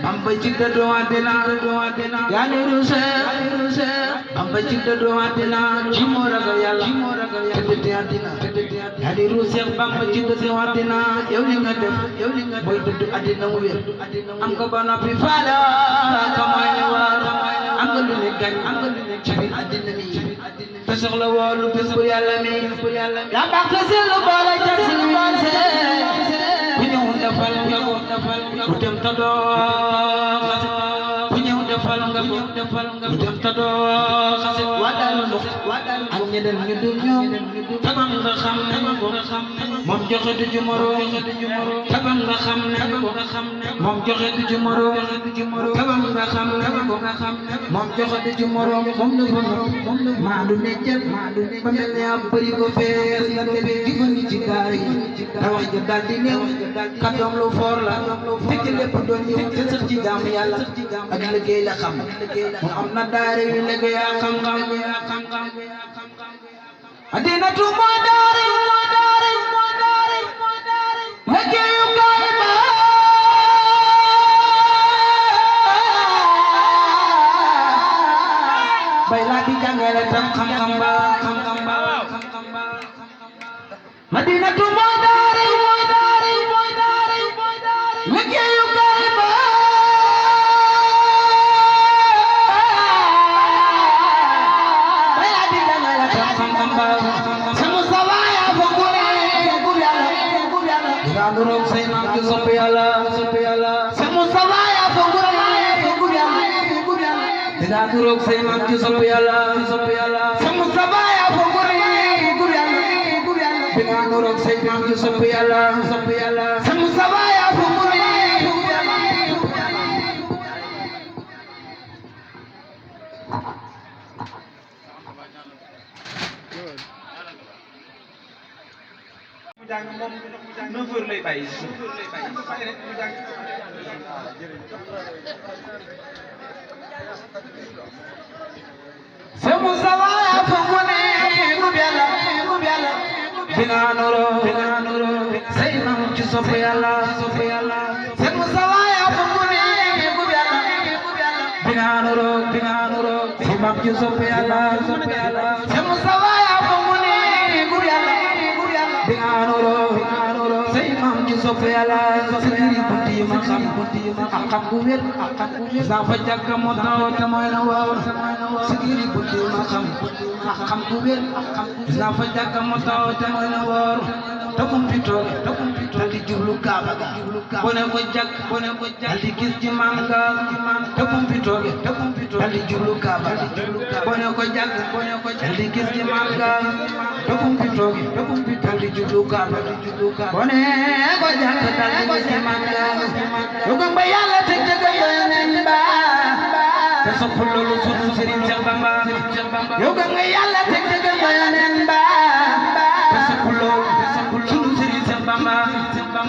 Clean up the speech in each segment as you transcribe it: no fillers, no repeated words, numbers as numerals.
Bamba ci dëddu àddina yaa niru Seex Bamba ci dëddu àddina ci moo ragal Yàlla te dëddu àddina yaa niru Seex Bamba ci dëddu àddina yow li nga def mooy dëddu àddina mu wér am nga ba noppi faala ka mooy ne waar am nga lu ne gañ ci biir àddina mi te soxla woolu bés bu Yàlla mi yaa baax te seetlu boole ca si ku ñëw defal nga ko ku dem ta doo ku ñëw defal nga ko ku dem ta doo wadal ak ñeneen ñu dul ñoom tabam nga xam ne moom joxe du jumoro tabam nga xam ne moom joxe du jumoro tabam nga xam ne moom joxe du jumoro moom la maa du ne jël ba mel ne ab bëri ko fees nga tebe digo ni ci gaar yi te wax ja daal di néew kàddoom lu foor la fekk lépp doon ñëw te sax ci jaamu Yàlla ak liggéey la xam mu am na daara yu liggéey ak xam-xam addina tu mooy daara liggéeyu kaay ba bay laa di jàngale tam xam-xam ba Madina tu mooy daara liggéeyu kaay ba bay laa di jàngale tam xam-xam ba sama sawaaya fa gune dinaa nuroog say maam ci sopp Yàlla sama sawaaya fa gune dinaa nuroog say maam ci sopp Yàlla sama sawaaya fa gune dinaa nuroog say maam ci sopp Yàlla sama sawaaya fa gune mu jàng moom 9 heures lay bàyyi rek mu jàng sama sawaaya fa gune dinaa nuroog say maam ci sopp Yàlla sama sawaaya fa gune dinaa nuroog say maam ci sopp Yàlla sama sawaaya fa gune dinaa nuroog say maam ci sopp Yàlla sigiri bunti ma xam bu wér saa fa jàkk moo taw te mooy na waaw sigiri bunti ma xam bu wér saa fa jàkk moo taw te mooy na waaw tokum fi tooge dal di jublu Kaaba ga bone ko jàkk dal di gis ci man nga tokum fi tooge dal di jublu Kaaba ga bone ko jàkk dal di gis ci man nga tokum fi tooge dal di jublu Kaaba ga bone ko jàkk dal di gis ci man nga yogam ba Yàlla te jëgam ba nen ba te soppul loolu sunu Sëriñ Seex Bamba yogam nga Yàlla te jëgam ba nen ba te soppul loolu sunu Sëriñ Seex Bamba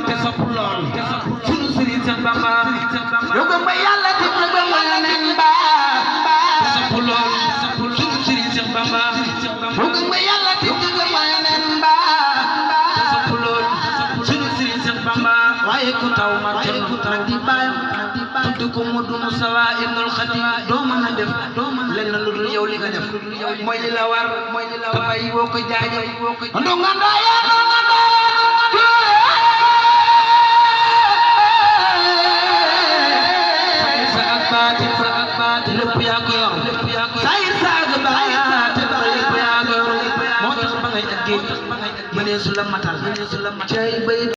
te soppul loolu sunu Sëriñ Seex Bamba yogam ba Yàlla te jëgam ba nen ba te soppul loolu sunu Sëriñ Seex Bamba yogam ba Yàlla te jëgam ba nen ba te soppul loolu sunu Sëriñ Seex Bamba waaye ku taw ma nag di bàyyam tudd ko Modou Moustapha Ibnul Khadim doo mën a def lenn lu dul yow li nga def mooy li la war te bàyyi woo ko jaajëf ndonga ndaya sa ak baati lépp yaa ko yor sayir sa ak baati lépp yaa ko yor moo tax ba ngay ak géej mënee su la matal cay bay